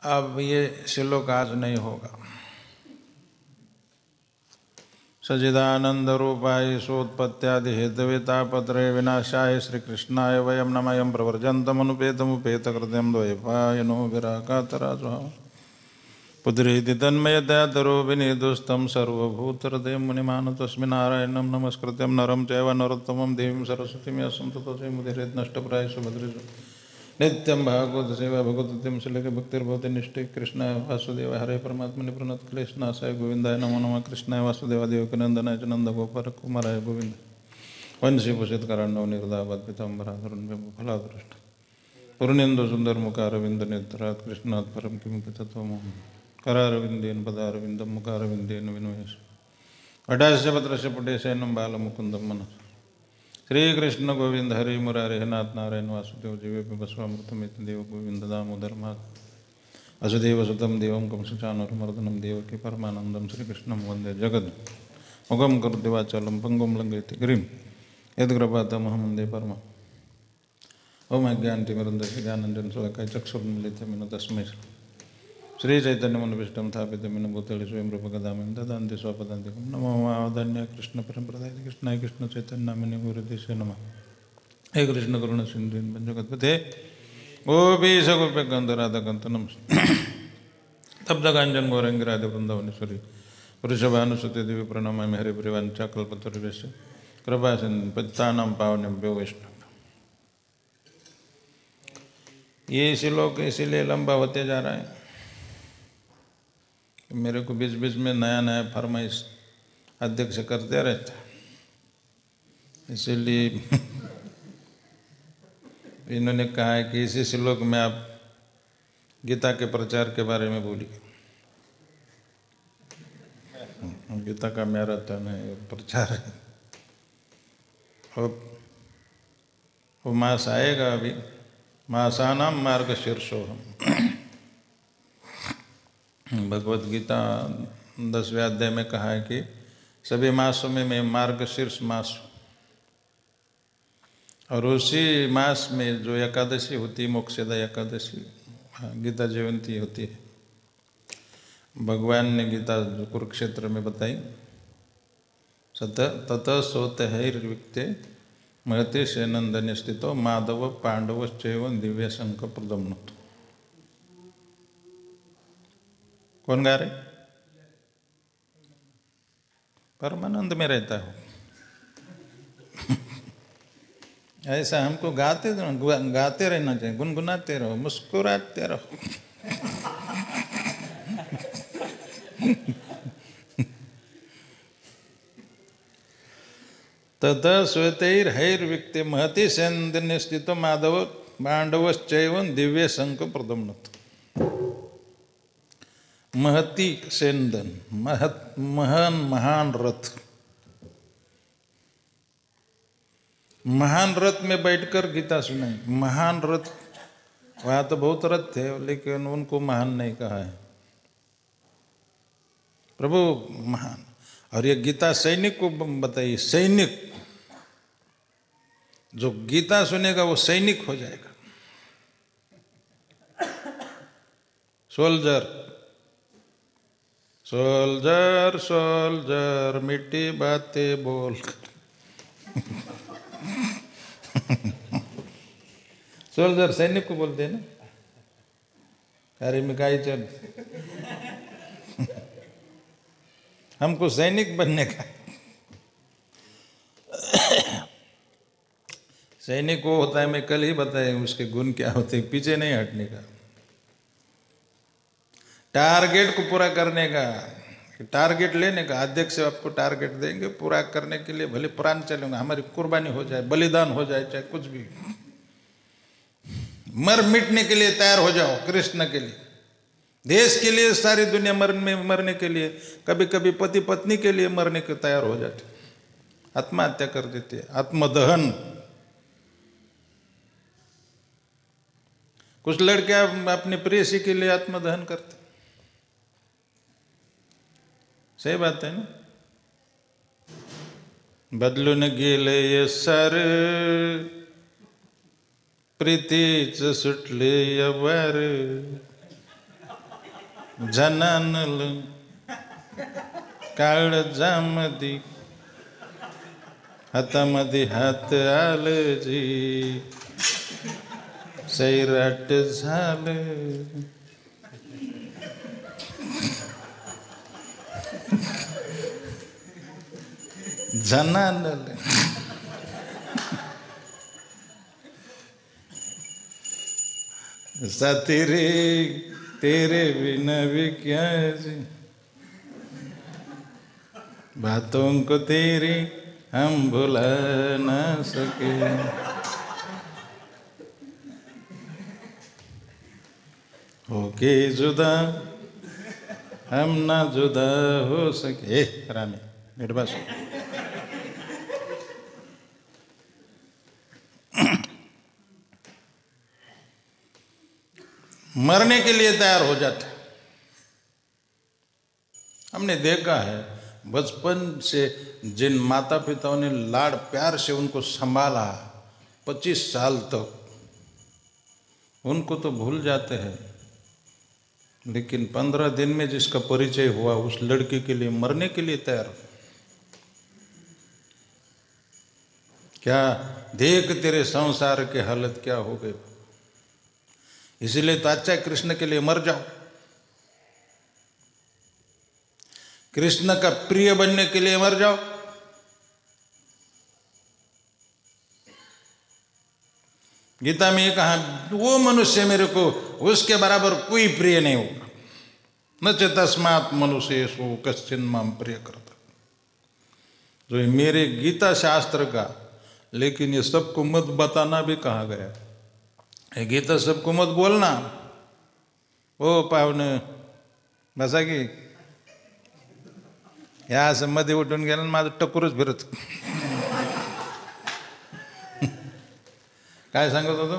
अब ये श्लोक आज नहीं होगा। सच्चिदानंद रूपाय सोत्पत्त्यादि हेतवे तापत्रय विनाशाय श्री कृष्णाय वयं नमः प्रवर्जन्तमनुपेतमुपेत कृत्यं द्वैपायनो विराकातराजः पुत्रेति तन्मयतया तरो विनीतुस्तं सर्वभूतहृदयं मुनिमान् तस्मै नारायणं नमस्कृत्यं नरं चैव नरोत्तमं देवीं सरस्वतीं व्यासं ततो जयमुदीरयेत् नष्टप्रायेषु भद्रेषु नित्यं भागवत सेवा भगवतीं शिलके भक्तिर्भवति निष्ठे कृष्णाय वासुदेवाय हरे परमात्मने प्रणतक्लेशनाशाय गोविन्दाय नमो नमः कृष्णाय वासुदेवाय देवकीनन्दनाय च नन्दगोपकुमाराय गोविन्द वंशीभूषितकराण्डव निर्दावात् पीताम्बराधरुन् फलादृष्ट पूर्णेन्दु सुन्दरमुखारविन्दनेत्रात् कृष्णात् परं किमपि तत्त्वमहं करारविन्देन पदारविन्दं मुखारविन्देन विनोयेष अटास्य पत्रस्य पुटेशयनं बालमुकुन्दं मनः श्रीकृष्ण गोविंद हरि मुरारे नाथ नारायण वासुदेव जीवे बसवामृतमिति देव गोविंद दामोदर मात वसुदेव सुतं देवं कंसचानूरमर्दनं देवकी परमानन्दं श्रीकृष्णं वन्दे जगद् मुखं करोति वाचालं पङ्गुं लङ्घयति गिरिं यत्कृपातमहं वन्दे परम ओम अज्ञानतिमिरन्धस्य ज्ञानाञ्जनशलाकाय चक्षुरुन्मीलितं तस्मै श्रीचैतन्यमनोभीष्टं स्थापितं भूतले स्वयं रूपकदामं ददान्ति स्वपदान्तिकं नमो महावदन्य कृष्ण परमप्रदाय कृष्णाय कृष्ण चैतन्यनामिने गुरुदेशे नमः हे कृष्ण करुण सिन्धु पंचगतपते गोपीश गोप्यकान्त नमस्ते तप्तकाञ्चन गौराङ्गी राधे वृन्दावनेश्वरी वृषभानुसुते देवी प्रणमामि हरिप्रियवाञ्छा कल्पतरुभ्यश्च कृपा पतितानां पावनेभ्यो वैष्णव। ये श्लोक इसीलिए लंबा होते जा रहा है, मेरे को बीच बीच में नया नया फरमाइश अध्यक्ष करते रहता, इसीलिए इन्होंने कहा है कि इसी श्लोक में आप गीता के प्रचार के बारे में बोलिए। गीता का मैराथन है, प्रचार है। वो मास आएगा अभी, मासानाम मार्गशीर्षोहम। भगवत गीता 10वें अध्याय में कहा है कि सभी मासों में मैं मार्गशीर्ष मास हूँ, और उसी मास में जो एकादशी होती है, मोक्षदा एकादशी, गीता जयंती होती है। भगवान ने गीता जो कुरुक्षेत्र में बताई, ततः सोतहैर्विक्ते महति सेनंदन स्थितो माधव पांडवश्चैव दिव्य शंख प्रदम्नुत। कौन गा रहे? परमानंद में रहता हूँ। ऐसा हमको गाते रहना चाहिए, गुनगुनाते रहो, मुस्कुराते रहो। ततः श्वेतैर्हैर्विक्ते महति सेन्दन्य स्थितो माधव पांडवश्चैव दिव्य शंख प्रदम्नुत। महति सेंदन, महान महान रथ, महान रथ में बैठकर गीता सुनाई। महान रथ, वहाँ तो बहुत रथ थे, लेकिन उनको महान नहीं कहा है, प्रभु महान। और ये गीता सैनिक को बताइए, सैनिक जो गीता सुनेगा वो सैनिक हो जाएगा, सोल्जर। सोल्जर सोल्जर मिट्टी बातें बोल। सोल्जर सैनिक को बोलते हैं ना, अरे मिकाई चल। हमको सैनिक बनने का। सैनिक वो होता है, मैं कल ही बताया उसके गुण क्या होते हैं, पीछे नहीं हटने का, टारगेट को पूरा करने का, टारगेट लेने का। अध्यक्ष आपको टारगेट देंगे, पूरा करने के लिए भले प्राण चलेंगे, हमारी कुर्बानी हो जाए, बलिदान हो जाए, चाहे कुछ भी, मर मिटने के लिए तैयार हो जाओ कृष्ण के लिए, देश के लिए, सारी दुनिया मरने के लिए, कभी कभी पति पत्नी के लिए मरने के तैयार हो जाते, आत्महत्या कर देते, आत्मदहन। कुछ लड़कियां अपनी प्रेयसी के लिए आत्मदहन करते, सही बात है ना। बदलून गेले ये सर, प्रीतीच सुटले वार। झनानल काळजामधी हातामध्ये हात आलजी सैराट झालं झनानल साथी रे तेरे बिना भी क्या जी बातों को तेरी हम भुला ना सके होके जुदा हम ना जुदा हो सके रानी निर्वास मरने के लिए तैयार हो जाते। हमने देखा है बचपन से जिन माता पिताओं ने लाड़ प्यार से उनको संभाला 25 साल तक उनको तो भूल जाते हैं, लेकिन 15 दिन में जिसका परिचय हुआ उस लड़की के लिए मरने के लिए तैयार। क्या देख तेरे संसार के हालत क्या हो गए, इसीलिए तो अच्छा कृष्ण के लिए मर जाओ। कृष्ण का प्रिय बनने के लिए मर जाओ। गीता में ये कहा वो मनुष्य मेरे को उसके बराबर कोई प्रिय नहीं होगा, न च तस्मात् मनुष्येषु कश्चिन माम प्रिय करता। जो मेरे गीता शास्त्र का, लेकिन ये सबको मत बताना भी कहा गया। ये गीता सबको मत बोलना। ओ पाहुणे बसा की या असं मध्ये उठून गेलं माझं टकुरच फिरत काय सांगत होतो?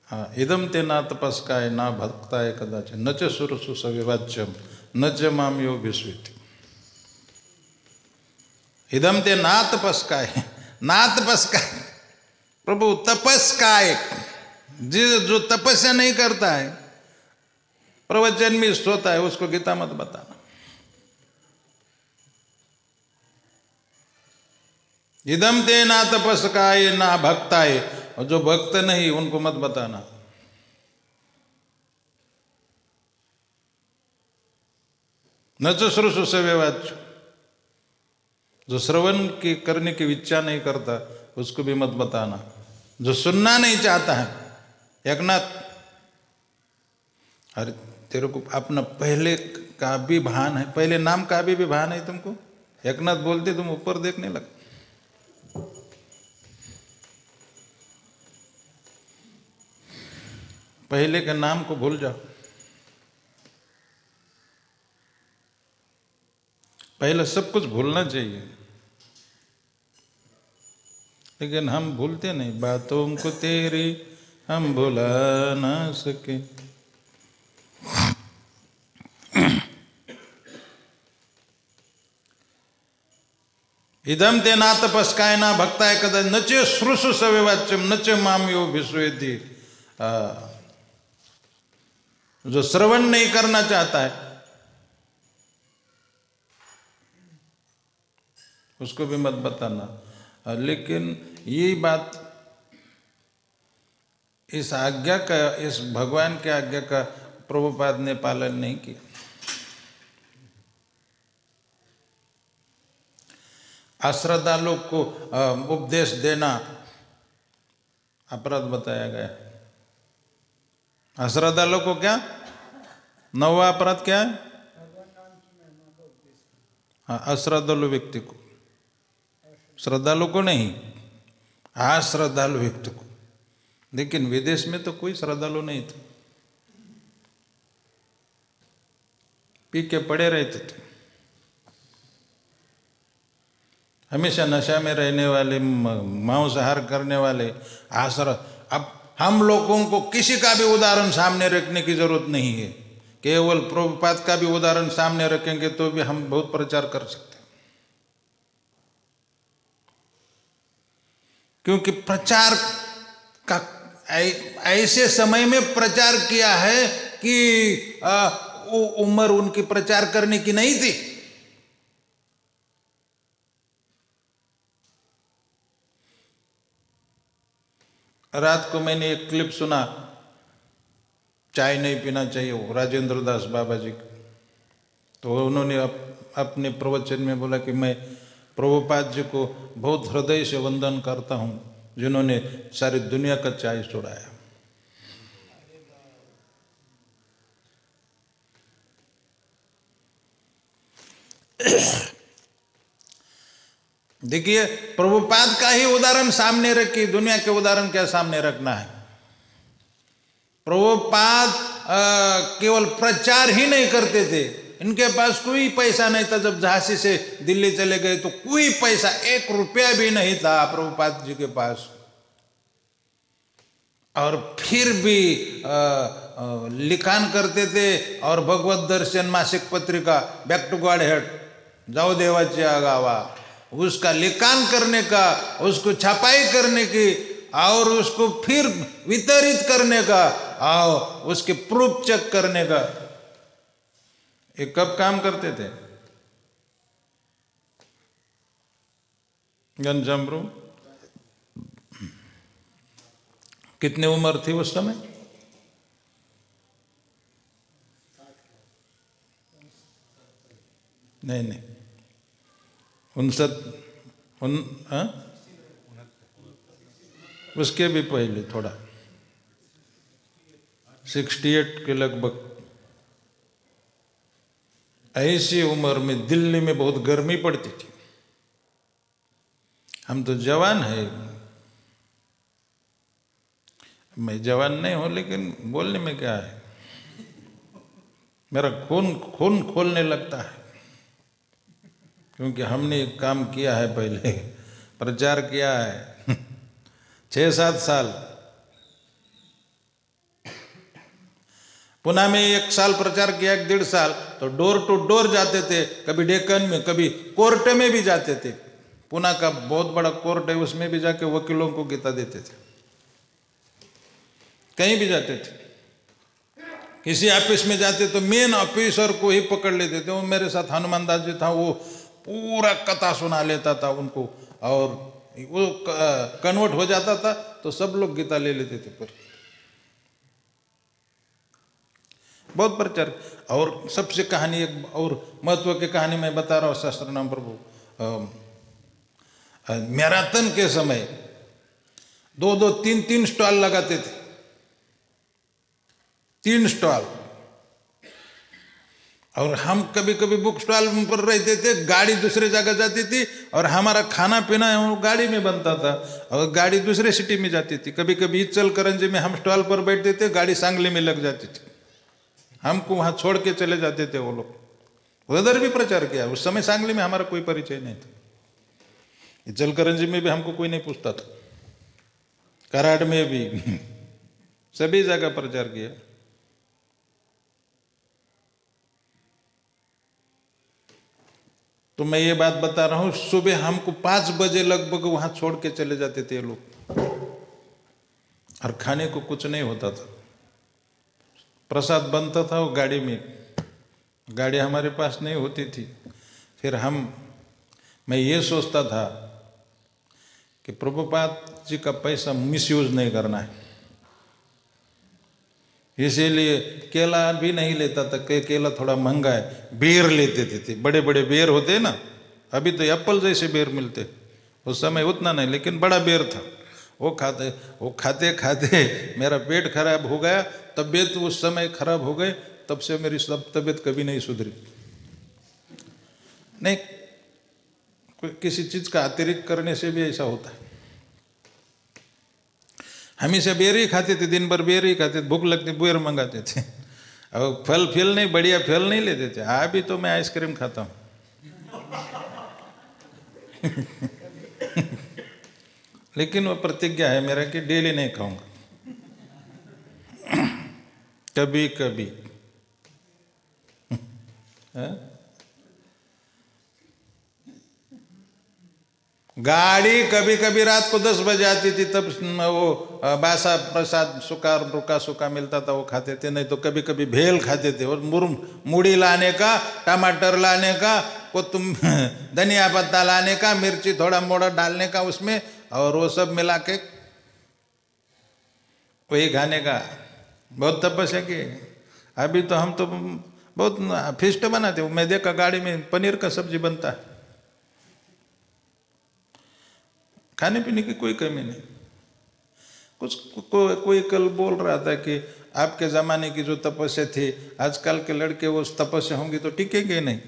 हाँ इदम ते ना तपस्काय ना भक्ताय कदाचित न च सुरसु सविवाच्यम न च माम यो विस्विति। इदम ते ना तपस्काय, ना तपस्काय प्रभु तपस्काय, जो तपस्या नहीं करता है प्रवचन में सोता है उसको गीता मत बताना। इदम ते ना तपस्काय ना भक्ताय, और जो भक्त नहीं उनको मत बताना। न तो श्रुषु सेवाच, जो श्रवण की करने की इच्छा नहीं करता उसको भी मत बताना। जो सुनना नहीं चाहता है, एकनाथ अरे तेरे को अपना पहले का भी भान है, पहले नाम का भी भान है तुमको? एकनाथ बोलते तुम ऊपर देखने लगे। पहले के नाम को भूल जाओ। पहले सब कुछ भूलना चाहिए, लेकिन हम भूलते नहीं। बातों को तेरी हम भुला ना सके। इदम ते ना तपस्काय ना भक्ताय कदा न च श्रुषु सविवाच्यम न च माम यो विश्वेति। जो श्रवण नहीं करना चाहता है उसको भी मत बताना। लेकिन ये बात इस आज्ञा का, इस भगवान के आज्ञा का प्रभुपाद ने पालन नहीं किया। अश्रद्धालु को उपदेश देना अपराध बताया गया। अश्रद्धालु को क्या 9वां अपराध क्या है? हाँ, अश्रद्धालु व्यक्ति को, श्रद्धालु को नहीं, अश्रद्धालु व्यक्ति को। लेकिन विदेश में तो कोई श्रद्धालु नहीं था, पी के पड़े रहते थे। हमेशा नशा में रहने वाले, मांसाहार करने वाले, अब हम लोगों को किसी का भी उदाहरण सामने रखने की जरूरत नहीं है। केवल प्रभुपाद का भी उदाहरण सामने रखेंगे तो भी हम बहुत प्रचार कर सकते हैं। क्योंकि प्रचार का ऐसे समय में प्रचार किया है कि उम्र उनकी प्रचार करने की नहीं थी। रात को मैंने एक क्लिप सुना, चाय नहीं पीना चाहिए, वो राजेंद्र दास बाबा जी। तो उन्होंने अपने प्रवचन में बोला कि मैं प्रभुपाद जी को बहुत हृदय से वंदन करता हूँ, जिन्होंने सारी दुनिया का चाय छुड़ाया। देखिए, प्रभुपाद का ही उदाहरण सामने रखी, दुनिया के उदाहरण क्या सामने रखना है। प्रभुपाद केवल प्रचार ही नहीं करते थे, इनके पास कोई पैसा नहीं था। जब झांसी से दिल्ली चले गए तो कोई पैसा, 1 रुपया भी नहीं था प्रभुपाद जी के पास। और फिर भी लिखान करते थे, और भगवत दर्शन मासिक पत्रिका, बैक टू गॉड हेड, जाओ देवाच्या गावा, उसका लिखान करने का, उसको छपाई करने की, और उसको फिर वितरित करने का, और उसके प्रूफ चेक करने का। ये कब काम करते थे? घनश्याम, कितनी उम्र थी उस समय? नहीं, 59, उसके भी पहले थोड़ा, 68 के लगभग। ऐसी उम्र में दिल्ली में बहुत गर्मी पड़ती थी। हम तो जवान है, मैं जवान नहीं हूं, लेकिन बोलने में क्या है, मेरा खून खोलने लगता है, क्योंकि हमने काम किया है, पहले प्रचार किया है 6-7 साल। पुणे में 1 साल प्रचार किया, 1-1.5 साल, तो डोर टू डोर जाते थे, कभी डेक्कन में, कभी कोर्ट में भी जाते थे। पुणे का बहुत बड़ा कोर्ट है, उसमें भी जाके वकीलों को गीता देते थे। कहीं भी जाते थे, किसी ऑफिस में जाते तो मेन ऑफिसर को ही पकड़ लेते थे। वो मेरे साथ हनुमान दास जी था, वो पूरा कथा सुना लेता था उनको, और वो कन्वर्ट हो जाता था तो सब लोग गीता ले लेते थे। पर बहुत प्रचार। और सबसे कहानी, एक और महत्व की कहानी मैं बता रहा हूँ, शास्त्र नाम प्रभु। मैराथन के समय 2-2, 3-3 स्टॉल लगाते थे, 3 स्टॉल। और हम कभी कभी बुक स्टॉल पर रहते थे, गाड़ी दूसरे जगह जाती थी, और हमारा खाना पीना वो गाड़ी में बनता था, और गाड़ी दूसरे सिटी में जाती थी। कभी कभी इचलकरंजी में हम स्टॉल पर बैठते थे, गाड़ी सांगली में लग जाती थी, हमको वहां छोड़ के चले जाते थे वो लोग। उधर भी प्रचार किया। उस समय सांगली में हमारा कोई परिचय नहीं था, इचलकरंजी में भी हमको कोई नहीं पूछता था, कराड़ में भी सभी जगह प्रचार किया। तो मैं ये बात बता रहा हूं, सुबह हमको 5 बजे लगभग वहां छोड़ के चले जाते थे लोग, और खाने को कुछ नहीं होता था, प्रसाद बनता था वो गाड़ी में, गाड़ी हमारे पास नहीं होती थी। फिर मैं ये सोचता था कि प्रभुपाद जी का पैसा मिसयूज नहीं करना है, इसीलिए केला भी नहीं लेता था, केला थोड़ा महंगा है। बेर लेते थे, बड़े बड़े बेर होते ना, अभी तो एप्पल जैसे बेर मिलते, उस समय उतना नहीं, लेकिन बड़ा बेर था। वो खाते खाते मेरा पेट खराब हो गया, तबीयत उस समय खराब हो गई, तब से मेरी सब तबीयत कभी नहीं सुधरी। नहीं, किसी चीज का अतिरिक्त करने से भी ऐसा होता है। हमेशा बेर ही खाते थे, दिन भर बेर ही खाते थे, भूख लगती बेर मंगाते थे, और फल नहीं, बढ़िया फल नहीं लेते थे। अभी तो मैं आइसक्रीम खाता हूँ लेकिन वो प्रतिज्ञा है मेरा कि डेली नहीं खाऊंगा, कभी कभी। गाड़ी कभी कभी रात को 10 बजे आती थी, तब वो बासा प्रसाद सूखा रुका सूखा मिलता था, वो खाते थे। नहीं तो कभी कभी भेल खाते थे। और मूढ़ी लाने का, टमाटर लाने का, धनिया पत्ता लाने का, मिर्ची थोड़ा मोड़ा डालने का उसमें, और वो सब मिला के वही खाने का। बहुत तपस्या की। अभी तो हम तो बहुत फिस्ट बनाते। मैं देखा गाड़ी में पनीर का सब्जी बनता है। खाने पीने की कोई कमी नहीं। कोई कल बोल रहा था कि आपके ज़माने की जो तपस्या थी, आजकल के लड़के वो तपस्या होंगी तो टिकेंगे नहीं।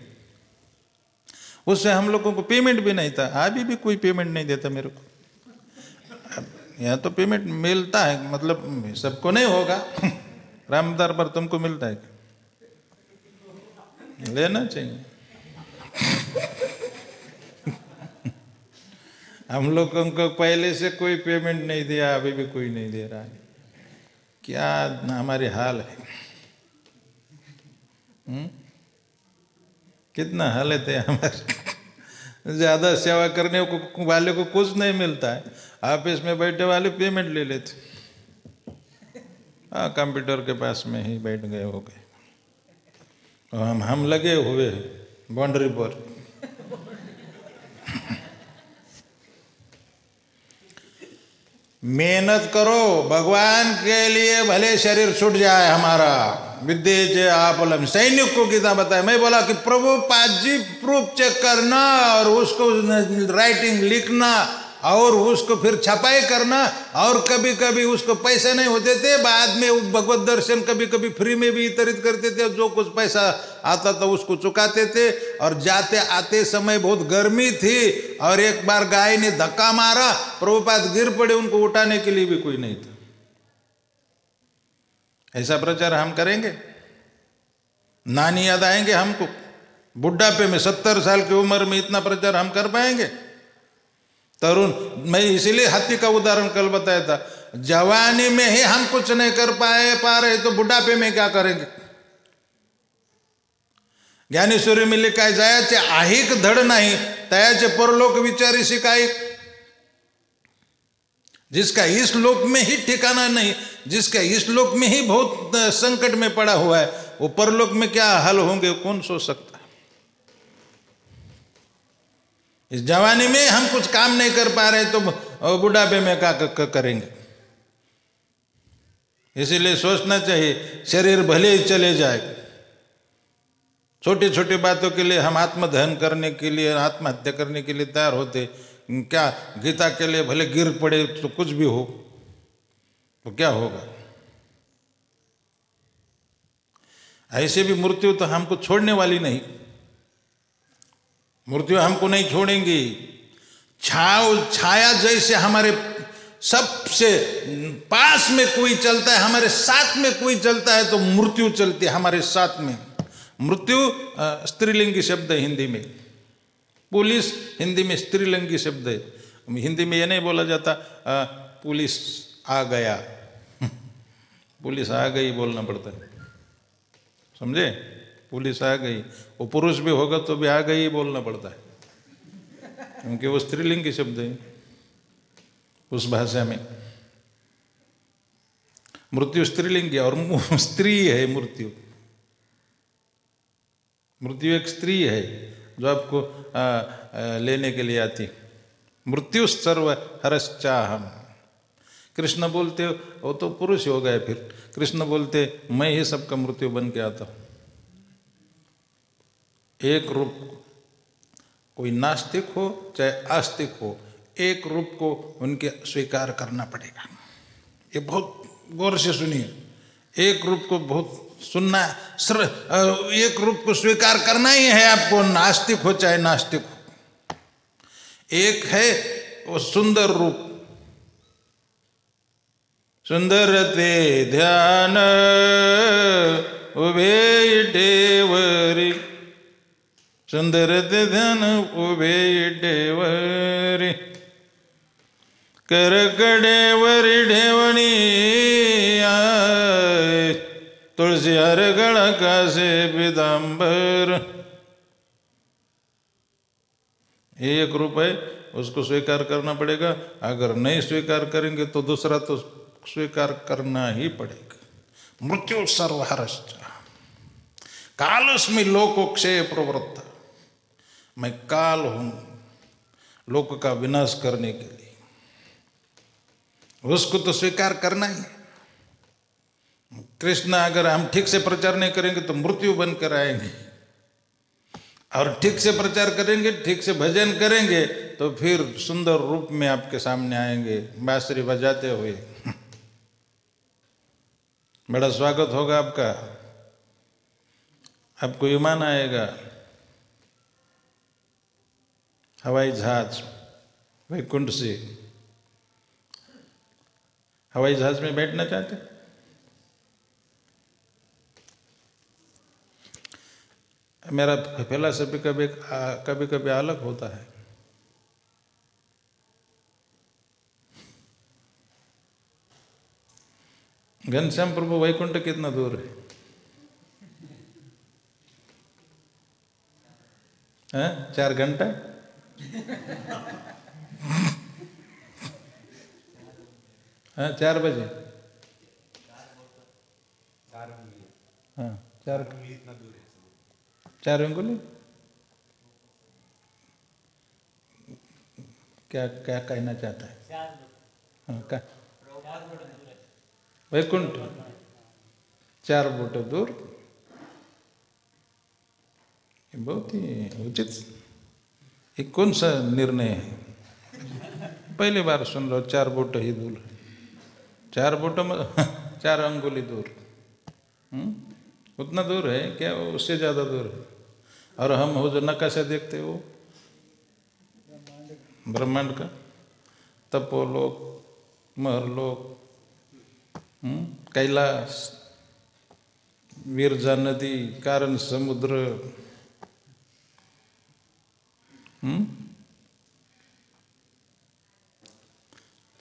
उससे हम लोगों को पेमेंट भी नहीं था। अभी भी कोई पेमेंट नहीं देता मेरे को। यहाँ तो पेमेंट मिलता है, मतलब सबको नहीं होगा। रामदार पर तुमको मिलता है, लेना चाहिए। हम लोगों को पहले से कोई पेमेंट नहीं दिया, अभी भी कोई नहीं दे रहा है। क्या हमारे हाल है। कितना हालत है हमारे। ज्यादा सेवा करने वाले को कुछ नहीं मिलता है। ऑफिस में बैठे वाले पेमेंट ले लेते। हाँ, कंप्यूटर के पास में ही बैठ गए हो गए। हम लगे हुए बाउंड्री पर। मेहनत करो भगवान के लिए, भले शरीर छूट जाए हमारा। विद्ये जे आपलम, सैनिक को गीता बताए। मैं बोला कि प्रभु पाजी प्रूफ चेक करना और उसको राइटिंग लिखना और उसको फिर छपाई करना, और कभी कभी उसको पैसे नहीं होते थे। बाद में भगवत दर्शन कभी कभी फ्री में भी वितरित करते थे। जो कुछ पैसा आता था उसको चुकाते थे। और जाते आते समय बहुत गर्मी थी, और एक बार गाय ने धक्का मारा, प्रभुपाद गिर पड़े, उनको उठाने के लिए भी कोई नहीं था। ऐसा प्रचार हम करेंगे? नानी याद आएंगे हमको? बुढ़ापे में 70 साल की उम्र में इतना प्रचार हम कर पाएंगे? तरुण, मैं इसीलिए हाथी का उदाहरण कल बताया था। जवानी में ही हम कुछ नहीं कर पा रहे तो बुढ़ापे में क्या करेंगे? ज्ञानेश्वरी में लिखा है, जायाचे आहिक धड नाही तयाचे परलोक विचारी शिकाई। जिसका इस लोक में ही ठिकाना नहीं, जिसका इस लोक में ही बहुत संकट में पड़ा हुआ है, वो परलोक में क्या हल होंगे कौन सोच सकता है? इस जवानी में हम कुछ काम नहीं कर पा रहे तो बुढ़ापे में क्या करेंगे? इसीलिए सोचना चाहिए, शरीर भले ही चले जाए, छोटी छोटी बातों के लिए हम आत्मदहन करने के लिए, आत्महत्या करने के लिए तैयार होते। क्या गीता के लिए भले गिर पड़े तो कुछ भी हो तो क्या होगा? ऐसे भी मृत्यु तो हमको छोड़ने वाली नहीं। मृत्यु हमको नहीं छोड़ेंगी। छाया जैसे हमारे सबसे पास में कोई चलता है, हमारे साथ में कोई चलता है, तो मृत्यु चलती है हमारे साथ में। मृत्यु स्त्रीलिंगी शब्द है हिंदी में। पुलिस हिंदी में स्त्रीलिंगी शब्द है। हिंदी में ये नहीं बोला जाता पुलिस आ गया। पुलिस आ गई बोलना पड़ता है, समझे? पुलिस आ गई, वो पुरुष भी होगा तो भी आ गई बोलना पड़ता है, क्योंकि वो स्त्रीलिंगी शब्द है उस भाषा में। मृत्यु स्त्रीलिंगी और स्त्री है मृत्यु। मृत्यु एक स्त्री है जो आपको लेने के लिए आती। मृत्यु सर्व हरश्चाहम। कृष्ण बोलते वो तो पुरुष हो गए, फिर कृष्ण बोलते मैं ही सबका मृत्यु बन के आता हूं। एक रूप, कोई नास्तिक हो चाहे आस्तिक हो, एक रूप को उनके स्वीकार करना पड़ेगा। ये बहुत गौर से सुनिए। एक रूप को बहुत सुनना, एक रूप को स्वीकार करना ही है आपको, नास्तिक हो चाहे नास्तिक हो। एक है वो सुंदर रूप। सुंदर ते ध्यान उभे देवरी, सुंदर ते ध्यान उभे देवरी, करकडेवरी ढेवणी तुलसी हर गण कासे पीतांबर। एक रूप है उसको स्वीकार करना पड़ेगा। अगर नहीं स्वीकार करेंगे तो दूसरा तो स्वीकार करना ही पड़ेगा। मृत्यु सर्वहरश्च कालस्मि लोकोक्षय प्रवृत्त, मैं काल हूं लोक का विनाश करने के लिए, उसको तो स्वीकार करना ही। कृष्ण अगर हम ठीक से प्रचार नहीं करेंगे तो मृत्यु बनकर आएंगे, और ठीक से प्रचार करेंगे, ठीक से भजन करेंगे तो फिर सुंदर रूप में आपके सामने आएंगे बांसुरी बजाते हुए। बड़ा स्वागत होगा आपका, आपको विमान आएगा, हवाई जहाज वैकुंठ से। हवाई जहाज में बैठना चाहते? मेरा फिलॉसफी कभी कभी अलग होता है। घनश्याम प्रभु वैकुंठ कितना दूर है? 4 घंटा? हाँ 4 बजे। हाँ 4 अंगुली। क्या क्या कहना चाहता है? हाँ क्या? वैकुंठ 4 फुट दूर। बहुत ही उचित। ये कौन सा निर्णय है? पहली बार सुन लो 4 फुट ही दूर। 4 फुट में 4 अंगुली दूर। उतना दूर है क्या? उससे ज़्यादा दूर है। और हम हो जो नक्काशा देखते हो ब्रह्मांड का, तपोलोक, महरलोक, कैलाश, विरजा नदी, कारण समुद्र,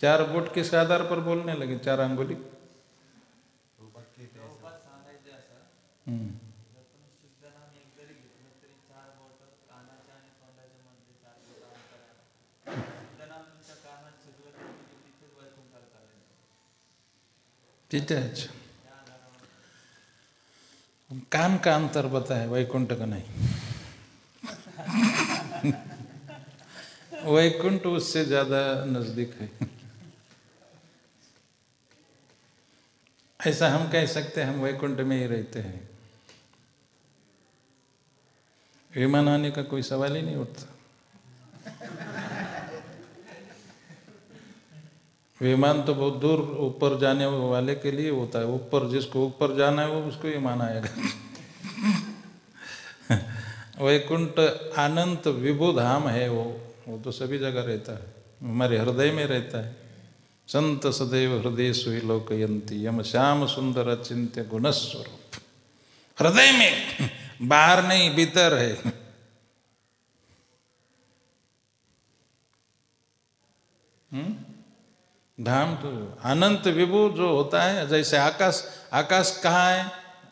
4 फुट किस आधार पर बोलने लगे? 4 अंगुली। ठीक है। अच्छा, कान का अंतर बताए, वैकुंठ का नहीं। वैकुंठ उससे ज्यादा नजदीक है। ऐसा हम कह सकते हैं, हम वैकुंठ में ही रहते हैं। विमान आने का कोई सवाल ही नहीं उठता। विमान तो बहुत दूर ऊपर जाने वाले के लिए होता है। ऊपर जिसको ऊपर जाना है वो उसको विमान आएगा। वैकुंठ अनंत विभु धाम है, वो तो सभी जगह रहता है, हमारे हृदय में रहता है। संत सदैव हृदय सुई लोकयंती यम श्याम सुंदर अचिंत्य गुणस्वरूप। हृदय में, बाहर नहीं, भीतर है। धाम तो अनंत विभु जो होता है। जैसे आकाश, आकाश कहाँ है?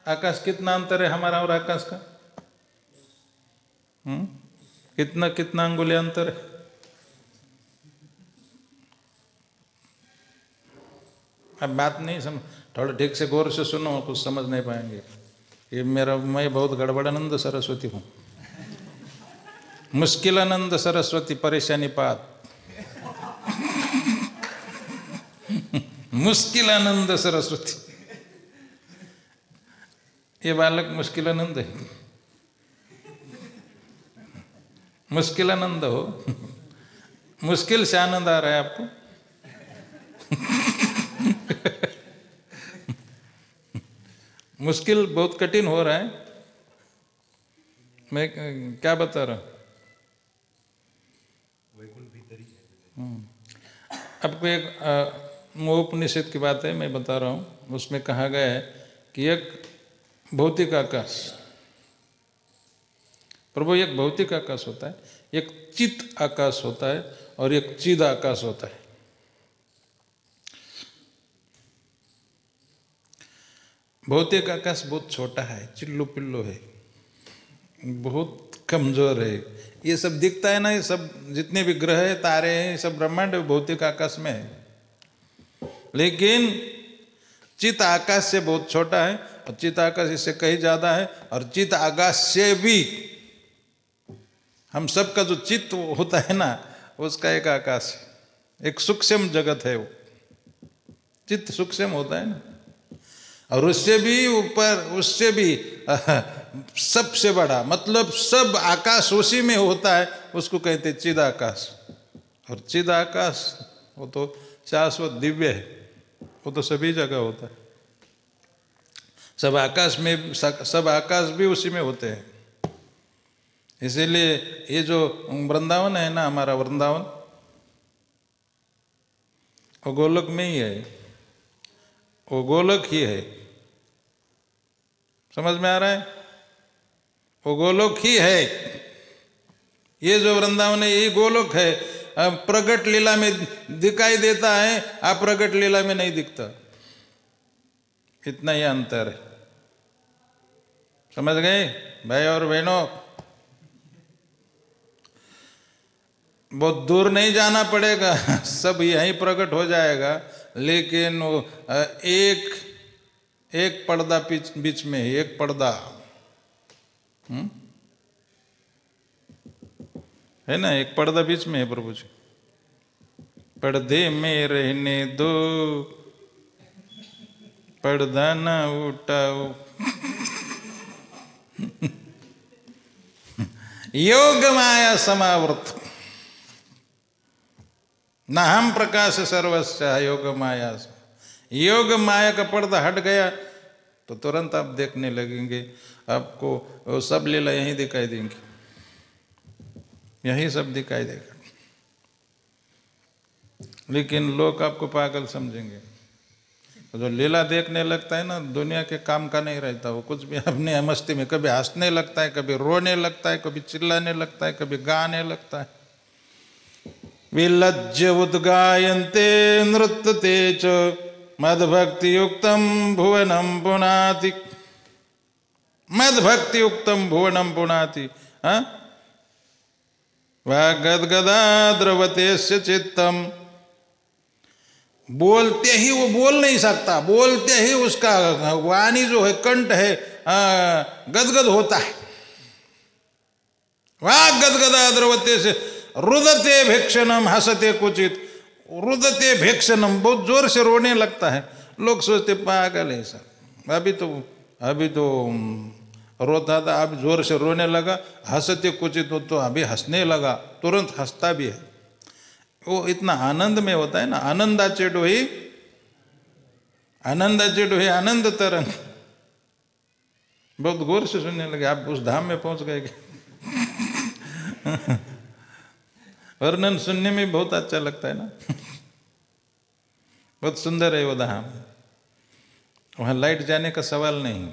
आकाश कितना अंतर है हमारा और आकाश का? कितना कितना अंगुली अंतर है? अब बात नहीं समझ, थोड़ा ठीक से गौर से सुनो, कुछ समझ नहीं पाएंगे। ये मैं बहुत गड़बड़ानंद सरस्वती हूँ। मुश्किलानंद सरस्वती परेशानी पात। मुश्किलानंद सरस्वती, ये बालक मुश्किलानंद है। मुश्किलानंद हो, मुश्किल से आनंद आ रहा है आपको। मुश्किल बहुत कठिन हो रहा है। मैं क्या बता रहा हूँ? आपको एक उपनिषद की बात है, मैं बता रहा हूँ। उसमें कहा गया है कि एक भौतिक आकाश, प्रभु एक भौतिक आकाश होता है, एक चित आकाश होता है और एक चिद आकाश होता है। भौतिक आकाश बहुत छोटा है, चिल्लू पिल्लू है, बहुत कमजोर है। ये सब दिखता है ना, ये सब जितने भी ग्रह है, तारे हैं, सब ब्रह्मांड भौतिक आकाश में है। लेकिन चित आकाश से बहुत छोटा है और चित आकाश इससे कहीं ज्यादा है। और चित आकाश से भी हम सबका जो चित्त होता है ना, उसका एक आकाश है, एक सूक्ष्म जगत है वो। चित्त सूक्ष्म होता है ना, और उससे भी ऊपर, उससे भी सबसे बड़ा, मतलब सब आकाश उसी में होता है, उसको कहते हैं चिद आकाश। और चिद आकाश वो तो शाश्वत दिव्य है, वो तो सभी जगह होता है। सब आकाश में, सब आकाश भी उसी में होते हैं। इसीलिए ये जो वृंदावन है ना, हमारा वृंदावन, वो गोलक में ही है, वो गोलक ही है। समझ में आ रहा है? वो गोलोक ही है। ये जो वृंदावन है, ये गोलोक है। प्रगट लीला में दिखाई देता है, अप्रगट लीला में नहीं दिखता। इतना ही अंतर है। समझ गए भाई और बहनों? बहुत दूर नहीं जाना पड़ेगा, सब यहीं प्रकट हो जाएगा। लेकिन वो एक पर्दा बीच में है, एक पर्दा है ना, एक पर्दा बीच में है प्रभु जी। पर्दे में रहने दो, पर्दा ना उठाओ। योग माया समावृत, न हम प्रकाश सर्वस्व योग माया से। योग माया का पर्दा हट गया तो तुरंत आप देखने लगेंगे, आपको वो सब लीला यहीं दिखाई देंगी, यही सब दिखाई देगा। लेकिन लोग आपको पागल समझेंगे। जो लीला देखने लगता है ना, दुनिया के काम का नहीं रहता वो, कुछ भी अपने मस्ती में कभी हंसने लगता है, कभी रोने लगता है, कभी चिल्लाने लगता है, कभी गाने लगता है। विलज्ज उद्गायन्ते नृत्यते च मद्भक्ति युक्तम भुवनम पुनाति। मद्भक्ति युक्तम भुवनम पुनाति। गदगदा द्रवते चित्तम। बोलते ही वो बोल नहीं सकता, बोलते ही उसका वाणी जो है, कंठ है, गदगद होता है। वाह गदगदा द्रवते से रुदते भेक्षणम हंसते कुचित। रुदते भेक्षणम, बहुत जोर से रोने लगता है। लोग सोचते पागल है सर, अभी तो रोता था, अब जोर से रोने लगा। हंसते कुचित तो अभी हंसने लगा, तुरंत हंसता भी है। वो इतना आनंद में होता है ना। आनंदाचे डोही, आनंदाचे डोही आनंद तरंग। बहुत गौर से सुनने लगे। आप उस धाम में पहुंच गए क्या? वर्णन सुनने में बहुत अच्छा लगता है ना। बहुत सुंदर है वो धाम। वहां लाइट जाने का सवाल नहीं,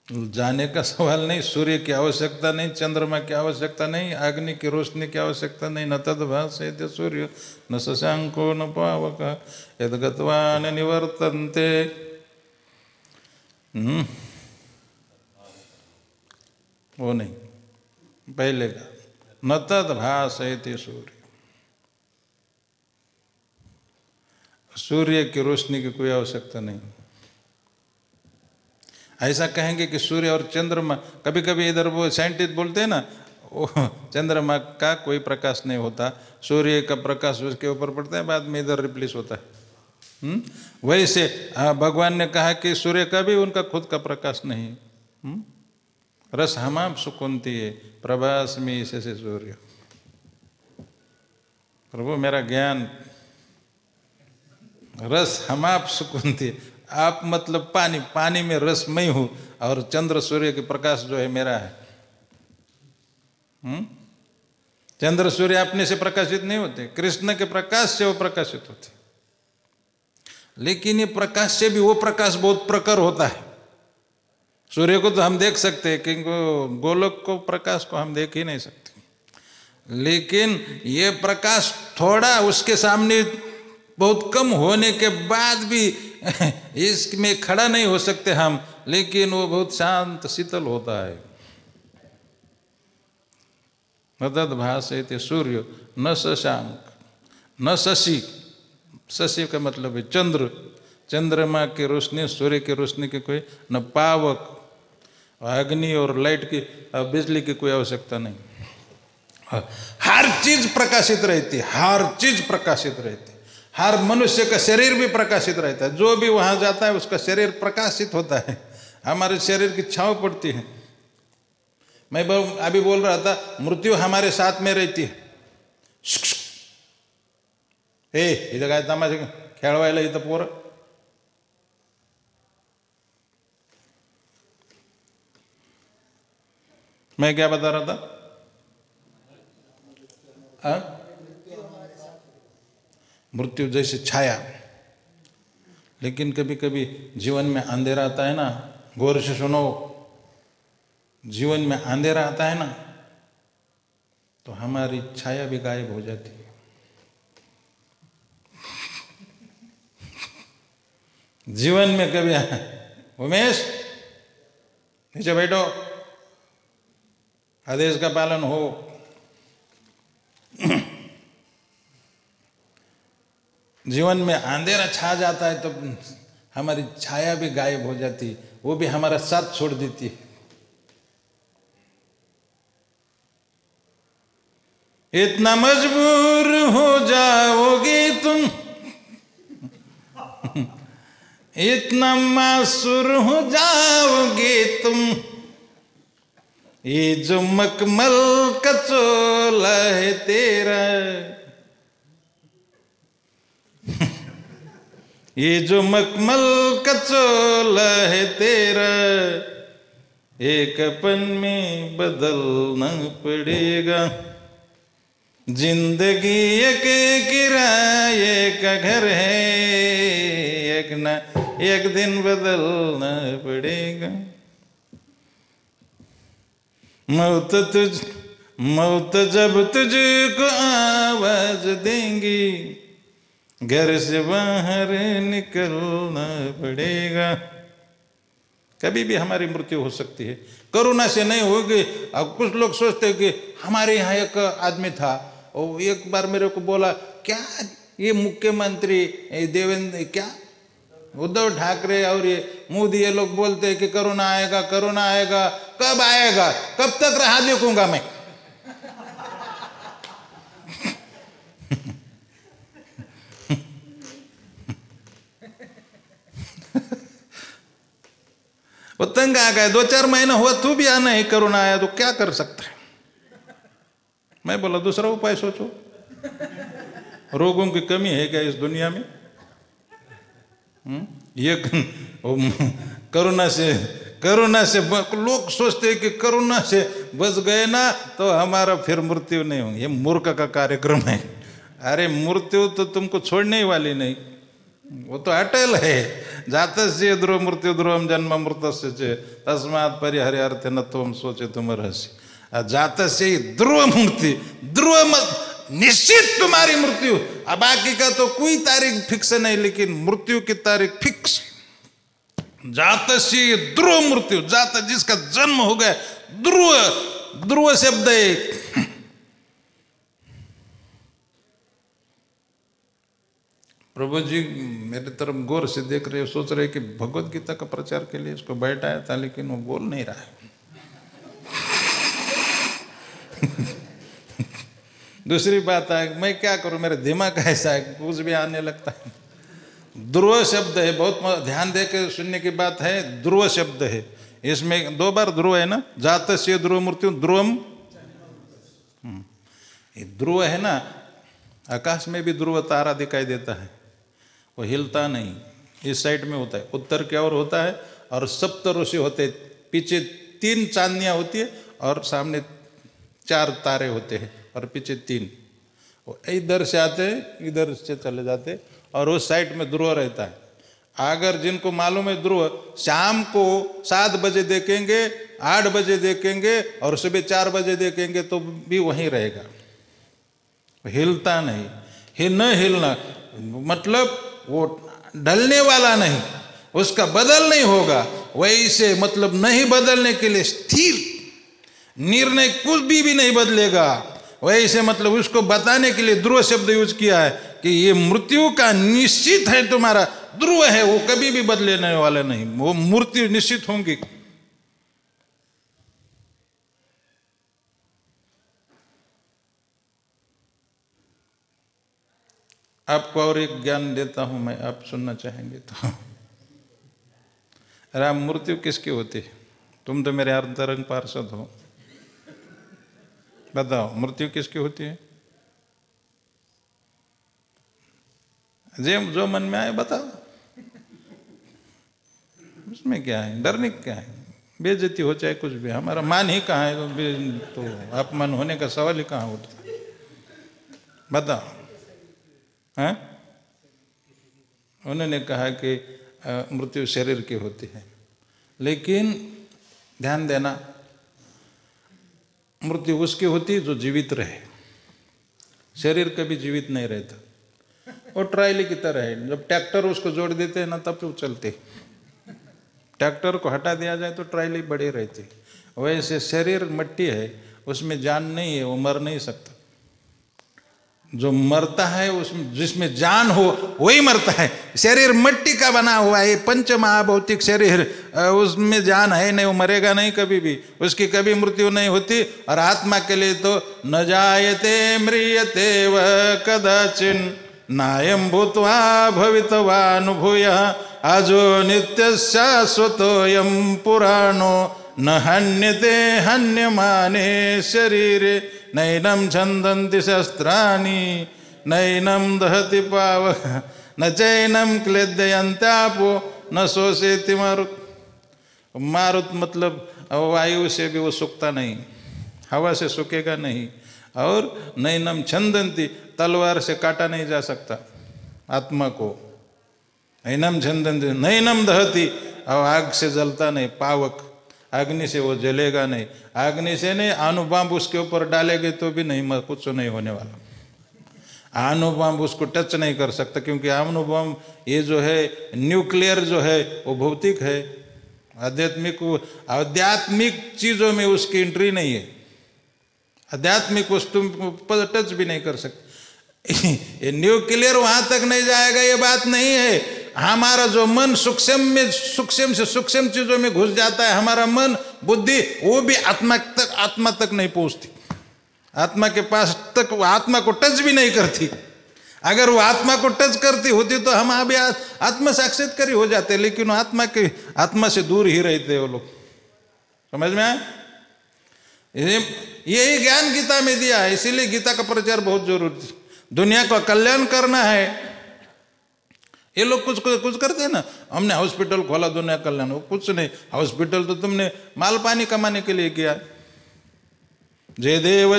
जाने का सवाल नहीं। सूर्य की आवश्यकता नहीं, चंद्रमा की आवश्यकता नहीं, अग्नि की रोशनी की आवश्यकता नहीं। न तद्भासयते सूर्य न शशांको न पावकः यद् गत्वा न निवर्तन्ते। वो नहीं, पहले का न तद्भासयते सूर्य। सूर्य की रोशनी की कोई आवश्यकता नहीं। ऐसा कहेंगे कि सूर्य और चंद्रमा, कभी कभी इधर वो साइंटिस्ट बोलते हैं ना, वो चंद्रमा का कोई प्रकाश नहीं होता, सूर्य का प्रकाश उसके ऊपर पड़ता है, बाद में इधर रिप्लेस होता है। वैसे भगवान ने कहा कि सूर्य का भी उनका खुद का प्रकाश नहीं। रस हमाम सुकुंती है प्रभास में इसे से सूर्य। प्रभु मेरा ज्ञान, रस हमाप सुकुंती, आप मतलब पानी, पानी में रस मैं हूं, और चंद्र सूर्य के प्रकाश जो है मेरा है। चंद्र सूर्य अपने से प्रकाशित नहीं होते, कृष्ण के प्रकाश से वो प्रकाशित होते। लेकिन ये प्रकाश से भी वो प्रकाश बहुत प्रखर होता है। सूर्य को तो हम देख सकते हैं, क्योंकि गोलोक को प्रकाश को हम देख ही नहीं सकते। लेकिन ये प्रकाश थोड़ा उसके सामने बहुत कम होने के बाद भी इसमें खड़ा नहीं हो सकते हम, लेकिन वो बहुत शांत शीतल होता है। न तद् भासयति सूर्य न शशांक न शशि। शशि का मतलब है चंद्र, चंद्रमा की रोशनी, सूर्य की रोशनी की कोई न पावक, अग्नि और लाइट की बिजली की कोई आवश्यकता नहीं। हर चीज प्रकाशित रहती, हर चीज प्रकाशित रहती। हर मनुष्य का शरीर भी प्रकाशित रहता है, जो भी वहां जाता है उसका शरीर प्रकाशित होता है, हमारे शरीर की छांव पड़ती है। मैं अभी बोल रहा था मृत्यु हमारे साथ में रहती है। इथं काय तमाशा खेळवायला इथं पोरं। मैं क्या बता रहा था? मृत्यु जैसे छाया, लेकिन कभी कभी जीवन में अंधेरा आता है ना, गौर से सुनो, जीवन में अंधेरा आता है ना तो हमारी छाया भी गायब हो जाती है। जीवन में कभी उमेश नीचे बैठो, आदेश का पालन हो। जीवन में अंधेरा छा जाता है तो हमारी छाया भी गायब हो जाती, वो भी हमारा साथ छोड़ देती है। इतना मजबूर हो जाओगे तुम, इतना मासूर हो जाओगे तुम, ये जो मखमल का चोला है तेरा, ये जो मखमल का चोला है तेरा, एक अपन में बदलना पड़ेगा। जिंदगी एक किराए का घर है, एक न एक दिन बदलना पड़ेगा। मौत जब तुझको आवाज देंगी, घर से बाहर निकलना पड़ेगा। कभी भी हमारी मृत्यु हो सकती है, कोरोना से नहीं होगी। अब कुछ लोग सोचते हैं कि हमारे यहाँ एक आदमी था, और एक बार मेरे को बोला, क्या ये मुख्यमंत्री देवेंद्र, क्या उद्धव ठाकरे और ये मोदी, ये लोग बोलते हैं कि कोरोना आएगा, कोरोना आएगा। कब आएगा? कब तक राह देखूंगा मैं? वो तंग आ गए, 2-4 महीना हुआ तू भी आना है, कोरोना आया तो क्या कर सकता है? मैं बोला दूसरा उपाय सोचो। रोगों की कमी है क्या इस दुनिया में? ये कोरोना से लोग सोचते हैं कि कोरोना से बच गए ना तो हमारा फिर मृत्यु नहीं होगी। ये मूर्ख का कार्यक्रम है। अरे मृत्यु तो तुमको छोड़ने ही वाली नहीं, वो तो अटल है। जातस्य ध्रुव मृत्यु ध्रुवम जन्म मृतस्य च तस्मात् परिहर्यार्थे न त्वं शोचितुमर्हसि। जातस्य ध्रुव मृत्यु, ध्रुव निश्चित तुम्हारी मृत्यु। अब बाकी का तो कोई तारीख फिक्स नहीं, लेकिन मृत्यु की तारीख फिक्स। जातस्य ध्रुव मृत्यु, जात जिसका जन्म हो गया, ध्रुव, ध्रुव शब्द है। प्रभु जी मेरी तरफ गौर से देख रहे, सोच रहे कि भगवत गीता का प्रचार के लिए इसको बैठाया था, लेकिन वो बोल नहीं रहा है। दूसरी बात है, मैं क्या करूं, मेरा दिमाग ऐसा है, कुछ भी आने लगता है। ध्रुव शब्द है, बहुत ध्यान दे के सुनने की बात है। ध्रुव शब्द है, इसमें 2 बार ध्रुव है ना। जातस्य ध्रुव मृत्यु ध्रुवम, ध्रुव है ना। आकाश में भी ध्रुव तारा दिखाई देता है, वो हिलता नहीं, इस साइड में होता है, उत्तर की ओर होता है। और सप्त ऋषि होते, पीछे 3 चांदनियाँ होती है और सामने 4 तारे होते हैं और पीछे 3। वो इधर से आते हैं, इधर से चले जाते, और उस साइड में ध्रुव रहता है। अगर जिनको मालूम है ध्रुव शाम को 7 बजे देखेंगे, 8 बजे देखेंगे और सुबह 4 बजे देखेंगे तो भी वहीं रहेगा, हिलता नहीं। न हिलना मतलब वो ढलने वाला नहीं, उसका बदल नहीं होगा। वैसे मतलब नहीं बदलने के लिए स्थिर निर्णय कुछ भी नहीं बदलेगा। वैसे मतलब उसको बताने के लिए ध्रुव शब्द यूज किया है कि ये मृत्यु का निश्चित है, तुम्हारा ध्रुव है, वो कभी भी बदलने वाला नहीं, वो मृत्यु निश्चित होंगी। आपको और एक ज्ञान देता हूं मैं, आप सुनना चाहेंगे तो। राम, मृत्यु किसकी होती है? तुम तो मेरे अंतरंग पार्षद हो, बताओ मृत्यु किसकी होती है? जो मन में आए बताओ, उसमें क्या है, डरने क्या है? बेइज्जती हो चाहे कुछ भी, हमारा मान ही कहाँ है, तो अपमान होने का सवाल ही कहाँ उठता? बताओ। हाँ, उन्होंने कहा कि मृत्यु शरीर की होती है, लेकिन ध्यान देना, मृत्यु उसकी होती है जो जीवित रहे, शरीर कभी जीवित नहीं रहता। वो ट्रायली की तरह है, जब ट्रैक्टर उसको जोड़ देते हैं ना तब वो चलते, ट्रैक्टर को हटा दिया जाए तो ट्रायली बड़ी रहती। वैसे शरीर मिट्टी है, उसमें जान नहीं है, वो मर नहीं सकता। जो मरता है उसमें, जिसमें जान हो वही मरता है। शरीर मिट्टी का बना हुआ है, पंच महाभौतिक शरीर, उसमें जान है नहीं, वो मरेगा नहीं कभी भी, उसकी कभी मृत्यु नहीं होती। और आत्मा के लिए तो न जायते म्रियते व कदाचिन नायम भूत्वा भवितवानुभूयः आजो नित्य शाश्वतोऽयं पुराणो न हन्यते हन्यमाने शरीरे नैनं छन्दन्ति शस्त्राणि नैनं दहति पावक न चैनं क्लेदयन्त्यापो न शोषयति मारुत। मारुत मतलब वायु से भी वो सूखता नहीं, हवा से सूखेगा नहीं। और नैनम छंदंती, तलवार से काटा नहीं जा सकता आत्मा को। नैनम छंदंती, नैनम दहती, और आग से जलता नहीं, पावक, अग्नि से वो जलेगा नहीं। अग्नि से नहीं, अणुबम उसके ऊपर डालेंगे तो भी नहीं, कुछ नहीं होने वाला। अणुबम उसको टच नहीं कर सकता, क्योंकि अणुबम ये जो है न्यूक्लियर जो है वो भौतिक है, आध्यात्मिक चीज़ों में उसकी एंट्री नहीं है, आध्यात्मिक वस्तु पर टच भी नहीं कर सकते। ये न्यूक्लियर वहां तक नहीं जाएगा, ये बात नहीं है। हमारा जो मन सूक्ष्म से सूक्ष्म चीजों में घुस जाता है, हमारा मन बुद्धि, वो भी आत्मा तक नहीं पहुंचती, आत्मा के पास तक, आत्मा को टच भी नहीं करती। अगर वो आत्मा को टच करती होती तो हम अभी आत्मा साक्षात्कारी हो जाते, लेकिन आत्मा से दूर ही रहते वो लोग। समझ में आया? यही ज्ञान गीता में दिया है, इसीलिए गीता का प्रचार बहुत जरूरी है। दुनिया का कल्याण करना है। ये लोग कुछ करते हैं ना, हमने हॉस्पिटल खोला दुनिया कल्याण, वो कुछ नहीं। हॉस्पिटल तो तुमने माल पानी कमाने के लिए किया। जय देव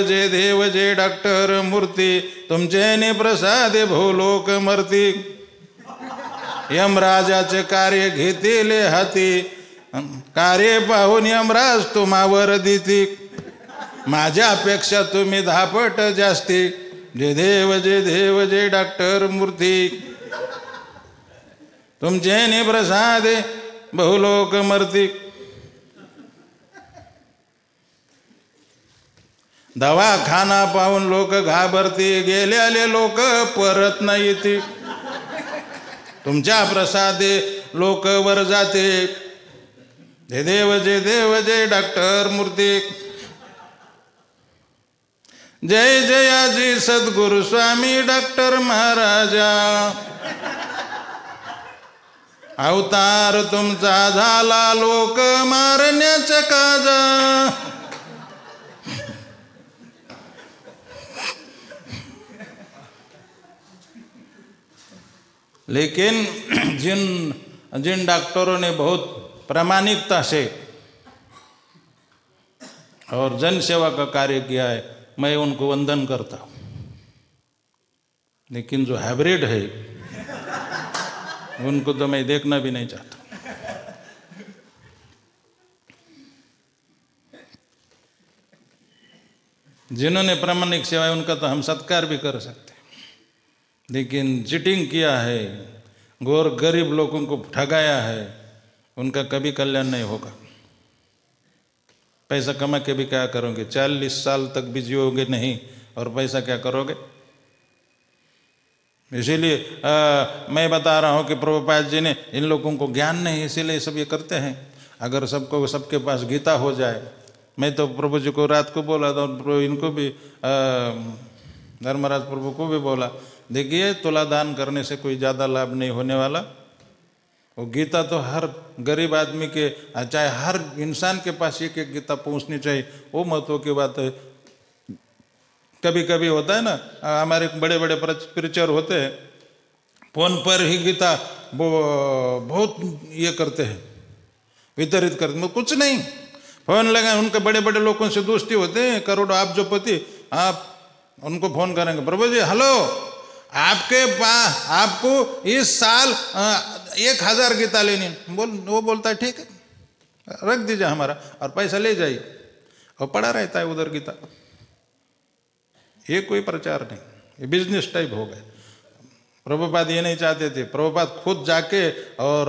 जय डॉक्टर मूर्ति, तुमचे ने प्रसादे भूलोक मरती, यमराजाचे कार्य घेतेले हाती, कार्य पाहून यमराज तुम्हावर देती, माझ्यापेक्षा तुम्ही 10 पट जास्ती। जय देव जय डॉक्टर मूर्ती, तुमचे ने प्रसादे बहुलोक मरती। दवाखाना पाहून लोक घाबरती, गेलेले लोक परत नाही येती, तुमच्या प्रसादे लोक वर जाते। जय देव जय डॉक्टर मूर्ती। जय जयाजी सद्गुरु स्वामी डॉक्टर महाराजा, अवतार तुमचा झाला लोक मारण्याचा काजा। लेकिन जिन डॉक्टरों ने बहुत प्रामाणिकता से और जन सेवा का कार्य किया है, मैं उनको वंदन करता हूँ। लेकिन जो हाइब्रिड है उनको तो मैं देखना भी नहीं चाहता। जिन्होंने प्रामाणिक सेवा है उनका तो हम सत्कार भी कर सकते हैं, लेकिन चीटिंग किया है, गरीब लोगों को ठगाया है, उनका कभी कल्याण नहीं होगा। पैसा कमा के भी क्या करोगे? 40 साल तक भी जियोगे नहीं, और पैसा क्या करोगे? इसीलिए मैं बता रहा हूँ कि प्रभुपाद जी ने, इन लोगों को ज्ञान नहीं, इसीलिए सब ये करते हैं। अगर सबको, सबके पास गीता हो जाए, मैं तो प्रभु जी को रात को बोला था, और इनको भी धर्मराज प्रभु को भी बोला, देखिए तुला दान करने से कोई ज़्यादा लाभ नहीं होने वाला। वो गीता तो हर गरीब आदमी के, चाहे हर इंसान के पास एक एक गीता पहुंचनी चाहिए, वो महत्व की बात है। कभी कभी होता है ना, हमारे बड़े बड़े प्रीचर होते हैं, फोन पर ही गीता वो बहुत ये करते हैं, वितरित करते हैं। कुछ नहीं, फोन लगा, उनके बड़े बड़े लोगों से दोस्ती होते हैं, करोड़ों आप जो पति, आप उनको फोन करेंगे, प्रभु जी हेलो, आपके पास आपको इस साल 1000 गीता लेनी, वो बोलता है ठीक है, रख दीजिए हमारा, और पैसा ले जाइए, और पड़ा रहता है उधर गीता। ये कोई प्रचार नहीं, ये बिजनेस टाइप हो गए। प्रभुपाद ये नहीं चाहते थे। प्रभुपाद खुद जाके और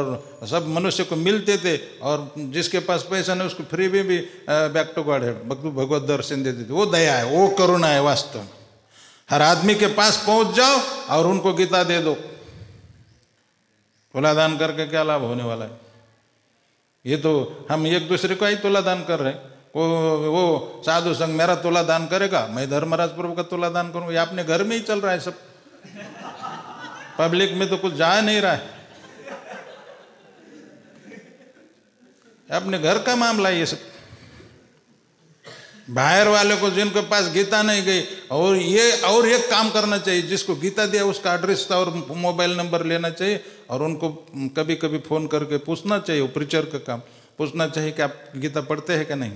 सब मनुष्य को मिलते थे, और जिसके पास पैसा नहीं उसको फ्री में भी बैक टू गॉड है भगवत दर्शन देते थे। वो दया है, वो करुणा है वास्तव में। हर आदमी के पास पहुंच जाओ और उनको गीता दे दो। तुला दान करके क्या लाभ होने वाला है? ये तो हम एक दूसरे को ही तुला दान कर रहे हैं। वो साधु संघ मेरा तुला दान करेगा, मैं धर्मराज प्रभु का तुला दान करूंगा। ये अपने घर में ही चल रहा है सब, पब्लिक में तो कुछ जा नहीं रहा है, अपने घर का मामला ये सब। बाहर वाले को जिनके पास गीता नहीं गई, और एक काम करना चाहिए, जिसको गीता दिया उसका एड्रेस और मोबाइल नंबर लेना चाहिए, और उनको कभी कभी फोन करके पूछना चाहिए, वो प्रीचर का काम पूछना चाहिए कि आप गीता पढ़ते हैं कि नहीं।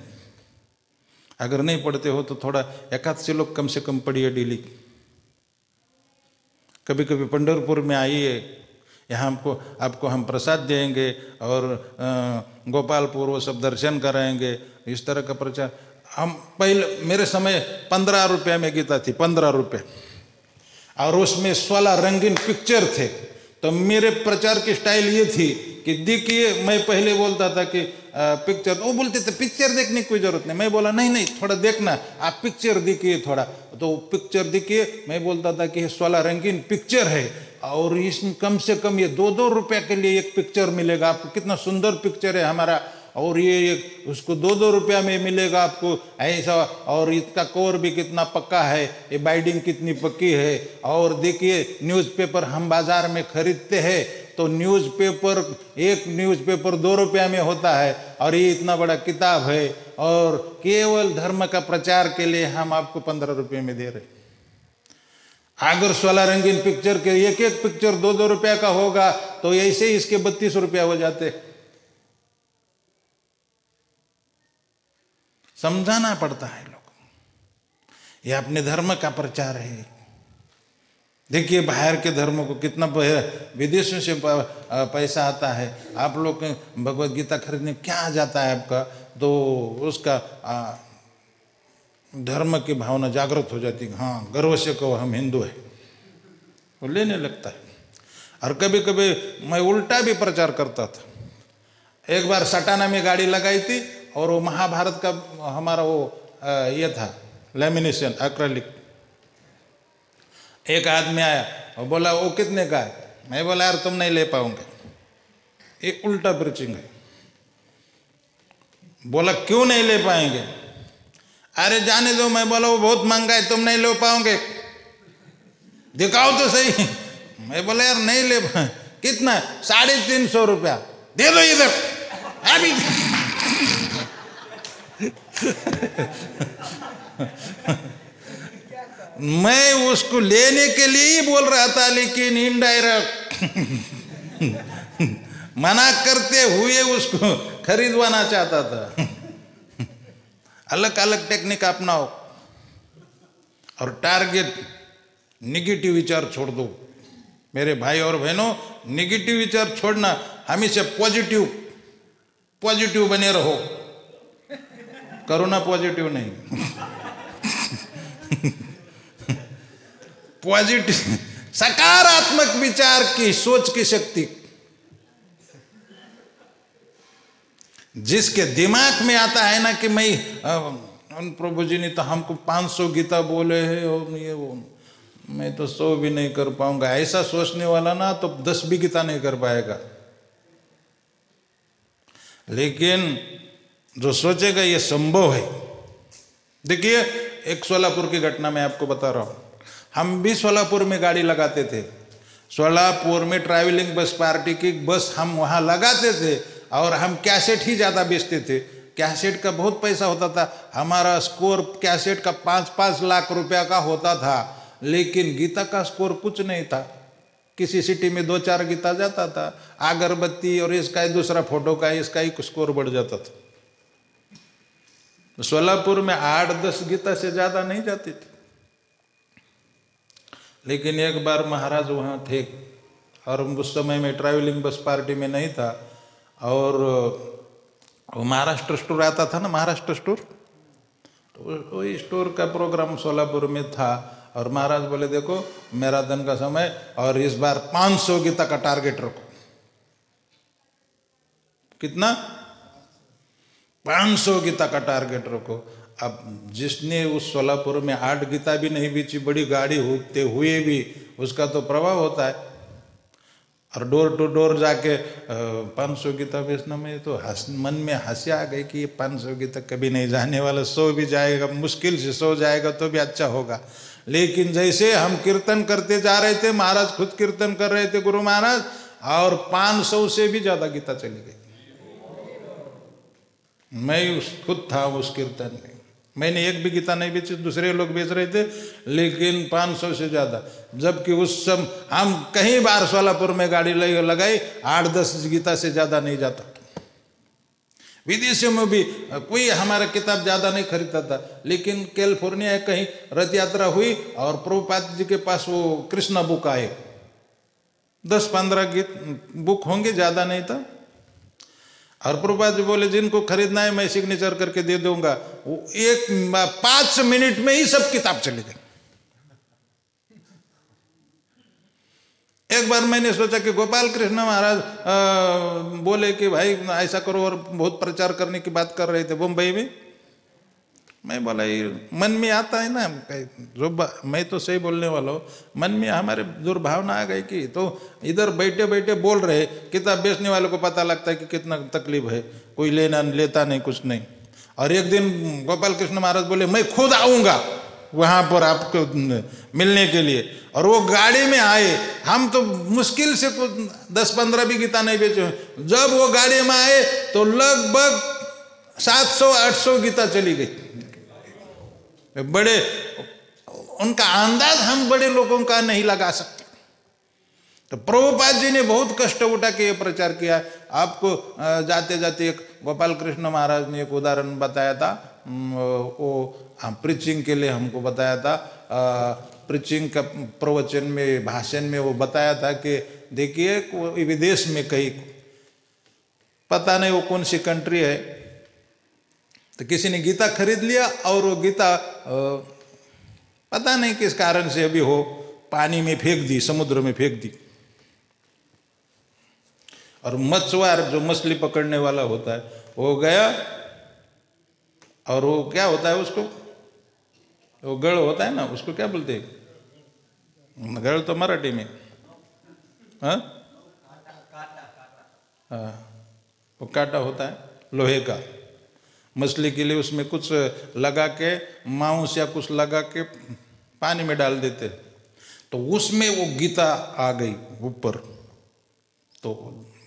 अगर नहीं पढ़ते हो तो थोड़ा एकाध से लोग कम से कम पढ़िए डेली। कभी कभी पंढरपुर में आइए, यहाँ आपको हम प्रसाद देंगे, और गोपालपुर वो सब दर्शन कराएंगे। इस तरह का प्रचार। हम पहले, मेरे समय 15 रुपये में गीता थी, 15 रुपये, और उसमें 16 रंगीन पिक्चर थे। तो मेरे प्रचार की स्टाइल ये थी कि देखिए, मैं पहले बोलता था कि पिक्चर, वो बोलते थे पिक्चर देखने की कोई जरूरत नहीं। मैं बोला नहीं थोड़ा देखना, आप पिक्चर देखिए थोड़ा। तो पिक्चर देखिए, मैं बोलता था कि 16 रंगीन पिक्चर है, और इसमें कम से कम ये 2-2 रुपये के लिए एक पिक्चर मिलेगा आपको। कितना सुंदर पिक्चर है हमारा, और ये उसको 2-2 रुपया में मिलेगा आपको ऐसा। और इसका कवर भी कितना पक्का है, ये बाइंडिंग कितनी पक्की है। और देखिए, न्यूज़पेपर हम बाजार में खरीदते हैं तो न्यूज़पेपर, एक न्यूज़पेपर 2 रुपया में होता है, और ये इतना बड़ा किताब है, और केवल धर्म का प्रचार के लिए हम आपको 15 रुपये में दे रहे। अगर 16 रंगीन पिक्चर के एक पिक्चर 2-2 रुपया का होगा तो ऐसे ही इसके 32 रुपया हो जाते। समझाना पड़ता है लोग, ये अपने धर्म का प्रचार है। देखिए बाहर के धर्मों को कितना विदेशों से पैसा आता है। आप लोग भगवत गीता खरीदने क्या आ जाता है आपका, तो उसका धर्म की भावना जागृत हो जाती है। हाँ, गर्व से कहो हम हिंदू हैं, वो लेने लगता है। और कभी कभी मैं उल्टा भी प्रचार करता था। एक बार सटाना में गाड़ी लगाई थी, और वो महाभारत का हमारा वो ये था लेमिनेशन एक्रेलिक। एक आदमी आया और बोला वो कितने का है? मैं बोला यार तुम नहीं ले पाओगे। ये उल्टा प्रीचिंग है। बोला क्यों नहीं ले पाएंगे? अरे जाने दो। मैं बोला वो बहुत महंगा है, तुम नहीं ले पाओगे, दिखाओ तो सही। मैं बोला यार नहीं ले पाए। कितना? 350 रुपया। दे दो इधर अभी। मैं उसको लेने के लिए ही बोल रहा था, लेकिन इनडायरेक्ट मना करते हुए उसको खरीदवाना चाहता था। अलग अलग टेक्निक अपनाओ, और टारगेट निगेटिव विचार छोड़ दो। मेरे भाई और बहनों, निगेटिव विचार छोड़ना, हमेशा पॉजिटिव बने रहो। करोना पॉजिटिव नहीं, पॉजिटिव सकारात्मक विचार की, सोच की शक्ति जिसके दिमाग में आता है ना कि मैं उन प्रभु जी ने तो हमको 500 गीता बोले हैं और ये वो, मैं तो 100 भी नहीं कर पाऊंगा। ऐसा सोचने वाला ना तो 10 भी गीता नहीं कर पाएगा। लेकिन जो सोचेगा ये संभव है। देखिए, एक सोलापुर की घटना मैं आपको बता रहा हूँ। हम भी सोलापुर में गाड़ी लगाते थे। सोलापुर में ट्रैवलिंग बस पार्टी की बस हम वहाँ लगाते थे और हम कैसेट ही ज़्यादा बेचते थे। कैसेट का बहुत पैसा होता था। हमारा स्कोर कैसेट का 5-5 लाख रुपया का होता था, लेकिन गीता का स्कोर कुछ नहीं था। किसी सिटी में 2-4 गीता जाता था, अगरबत्ती और इसका ही दूसरा फोटो का इसका ही स्कोर बढ़ जाता था। सोलापुर में 8-10 गीता से ज़्यादा नहीं जाती थी। लेकिन एक बार महाराज वहाँ थे और उस समय में ट्रैवलिंग बस पार्टी में नहीं था, और वो महाराष्ट्र स्टोर आता था ना, महाराष्ट्र स्टोर, तो वही स्टोर का प्रोग्राम सोलापुर में था। और महाराज बोले देखो मैराथन का समय और इस बार 500 गीता का टारगेट रखो। कितना? 500 गीता का टारगेट रखो। अब जिसने उस सोलापुर में 8 गीता भी नहीं बेची, बड़ी गाड़ी होते हुए भी उसका तो प्रभाव होता है। और डोर टू डोर जाके 500 गीता बेचना में तो मन में हंसी आ गई कि ये 500 गीता कभी नहीं जाने वाला। 100 भी जाएगा, मुश्किल से 100 जाएगा तो भी अच्छा होगा। लेकिन जैसे हम कीर्तन करते जा रहे थे, महाराज खुद कीर्तन कर रहे थे, गुरु महाराज, और 500 से भी ज्यादा गीता चली गई। मैं खुद था उस कीर्तन में। मैंने एक भी गीता नहीं बेची, दूसरे लोग बेच रहे थे, लेकिन 500 से ज्यादा। जबकि उस समय हम कई बार सोलापुर में गाड़ी लगाई, 8-10 गीता से ज्यादा नहीं जाता। विदेशों में भी कोई हमारा किताब ज्यादा नहीं खरीदता था। लेकिन कैलिफोर्निया कहीं रथ यात्रा हुई और प्रभुपाद जी के पास वो कृष्णा बुक आए, 10-15 गीत बुक होंगे, ज्यादा नहीं था। और प्रभुपाद जी बोले जिनको खरीदना है मैं सिग्नेचर करके दे दूंगा। वो 5 मिनट में ही सब किताब चली गई। एक बार मैंने सोचा कि गोपाल कृष्ण महाराज बोले कि भाई ऐसा करो, और बहुत प्रचार करने की बात कर रहे थे मुंबई में। मैं बोला ये मन में आता है ना, जो मैं तो सही बोलने वाला हूँ, मन में हमारे दुर्भावना आ गई कि तो इधर बैठे बैठे बोल रहे, किताब बेचने वालों को पता लगता है कि कितना तकलीफ है, कोई लेता नहीं, कुछ नहीं। और एक दिन गोपाल कृष्ण महाराज बोले मैं खुद आऊँगा वहाँ पर आपको मिलने के लिए। और वो गाड़ी में आए। हम तो मुश्किल से कुछ 10-15 भी गीता नहीं बेचे। जब वो गाड़ी में आए तो लगभग 700-800 गीता चली गई। बड़े उनका अंदाज हम बड़े लोगों का नहीं लगा सकते। तो प्रभुपाद जी ने बहुत कष्ट उठा के ये प्रचार किया। आपको जाते जाते एक गोपाल कृष्ण महाराज ने एक उदाहरण बताया था, वो प्रीचिंग के लिए हमको बताया था। प्रीचिंग का प्रवचन में, भाषण में वो बताया था कि देखिए विदेश में कहीं, पता नहीं वो कौन सी कंट्री है, तो किसी ने गीता खरीद लिया और वो गीता पता नहीं किस कारण से अभी हो पानी में फेंक दी, समुद्र में फेंक दी। और मछुआर जो मछली पकड़ने वाला होता है वो गया, और वो क्या होता है उसको, वो गड़ होता है ना, उसको क्या बोलते हैं? गड़ तो मराठी में, हाँ, वो कांटा होता है लोहे का। मछली के लिए उसमें कुछ लगा के, मांस या कुछ लगा के पानी में डाल देते, तो उसमें वो गीता आ गई ऊपर। तो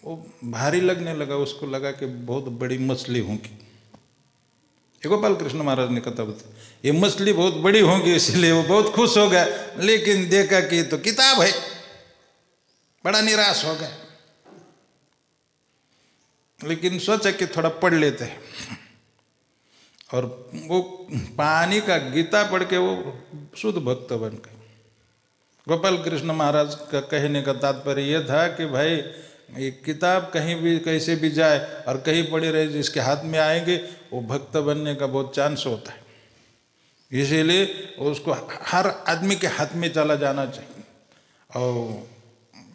वो भारी लगने लगा, उसको लगा कि बहुत बड़ी मछली होगी। गोपाल कृष्ण महाराज ने कथा बताई, ये मछली बहुत बड़ी होगी, इसलिए वो बहुत खुश हो गया। लेकिन देखा कि तो किताब है, बड़ा निराश हो गया। लेकिन सोचा कि थोड़ा पढ़ लेते हैं, और वो पानी का गीता पढ़ के वो शुद्ध भक्त बन गए। गोपाल कृष्ण महाराज का कहने का तात्पर्य यह था कि भाई ये किताब कहीं भी कैसे भी जाए और कहीं पड़ी रहे, जिसके हाथ में आएंगे वो भक्त बनने का बहुत चांस होता है। इसीलिए उसको हर आदमी के हाथ में चला जाना चाहिए। और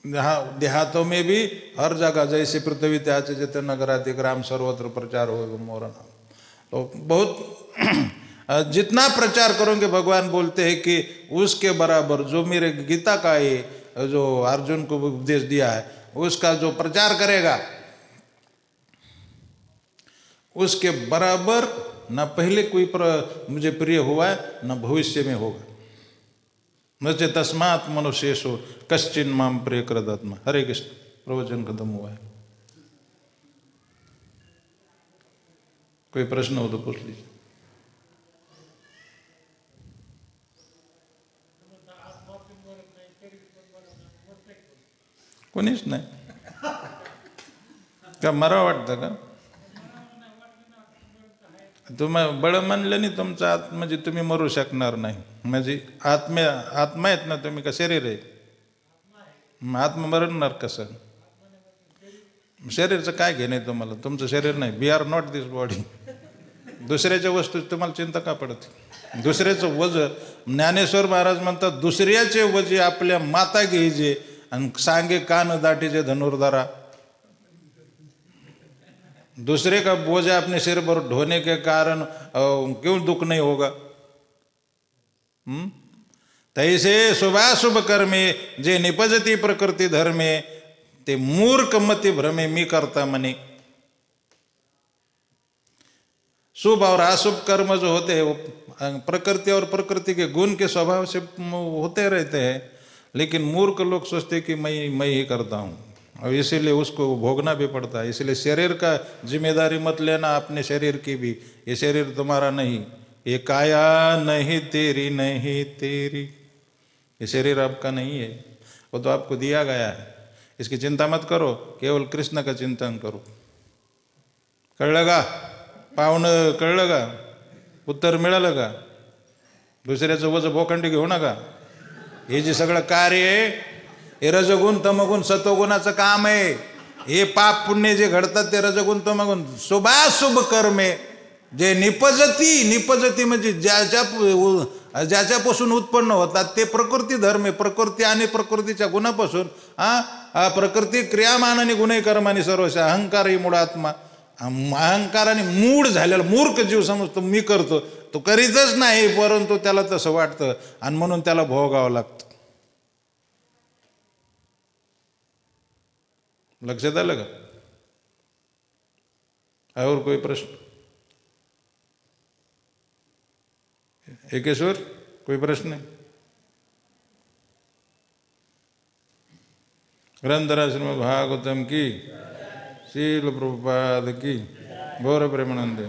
यहाँ देहातों में भी हर जगह, जैसे पृथ्वी त्याचे जिते नगराति ग्राम सर्वत्र प्रचार हो मोरा नाम। तो बहुत जितना प्रचार करोगे, भगवान बोलते हैं कि उसके बराबर जो मेरे गीता का ये जो अर्जुन को उपदेश दिया है उसका जो प्रचार करेगा, उसके बराबर न पहले कोई मुझे प्रिय हुआ है न भविष्य में होगा। नचे तस्मात् मनुष्येषु कश्चिन माम प्रिय कृदात्मा। हरे कृष्ण। प्रवचन खत्म हुआ है। कोई प्रश्न हो तो पूछ लीजिए। कोणीच नाही का मरा वाटतं का? तुम्ही बळ म्हणलं नाही तुमचं आत्मा, म्हणजे तुम्ही मरू शकणार नाही, म्हणजे आत्मा आहेत ना तुम्ही, का शरीर आहे? आत्मा मरणार कसं? शरीरचं काय घेणे तुम्हाला? तुमचं शरीर नाही. We are not this body. दुसऱ्याच्या वस्तू तुम्हाला चिंता का पडते? दुसऱ्याचं वज, ज्ञानेश्वर महाराज म्हणतात दुसऱ्याचे वजे आपल्या माता घ्यायचे आणि सांगे कान दाटीचे धनुर्धारा। दूसरे का बोझा अपने सिर पर ढोने के कारण क्यों दुख नहीं होगा? तैसे शुभाशुभ कर्मे जे निपजती प्रकृती धर्मे ते मूर्ख मति भ्रमे मी करता मने। शुभ और अशुभ कर्म जो होते हैं वो प्रकृति और प्रकृति के गुण के स्वभाव से होते रहते हैं, लेकिन मूर्ख लोग सोचते कि मैं ही करता हूँ, और इसीलिए उसको भोगना भी पड़ता है। इसलिए शरीर का जिम्मेदारी मत लेना, अपने शरीर की भी। ये शरीर तुम्हारा नहीं, ये काया नहीं तेरी, नहीं तेरी, ये शरीर आपका नहीं है, वो तो आपको दिया गया है। इसकी चिंता मत करो, केवल कृष्ण का चिंतन करो। कळलं का? पाहुणं कळलं का? उत्तर मिळालं का? दुसऱ्याचं वज भोखंडी घेऊ नका। हे जे सगळं कार्य आहे हे रजगुण तमगुण सत्वगुणाचं काम आहे। हे पाप पुण्य जे घडतात ते रजगुण तमगुण। शुभाशुभ कर्मे जे निपजती म्हणजे ज्याच्यापासून उत्पन्न होतात ते प्रकृती धर्म आहे। प्रकृती आणि प्रकृतीच्या गुणापासून प्रकृती क्रियामानाने गुणे कर्माने सर्वश अहंकार ही मूळात्मा। अहंकाराने मूढ झालेला मूर्ख जीव समजतो मी करतो, तो करीतच नाही, परंतु त्याला तसं वाटतं आणि म्हणून त्याला भोगावं लागतं। लक्षात आलं का? और कोई प्रश्न? एकेश्वर कोई प्रश्न है? ग्रंथराज श्रीमद् भागवतम की, शील प्रभुपाद की, गौर प्रेमानंद।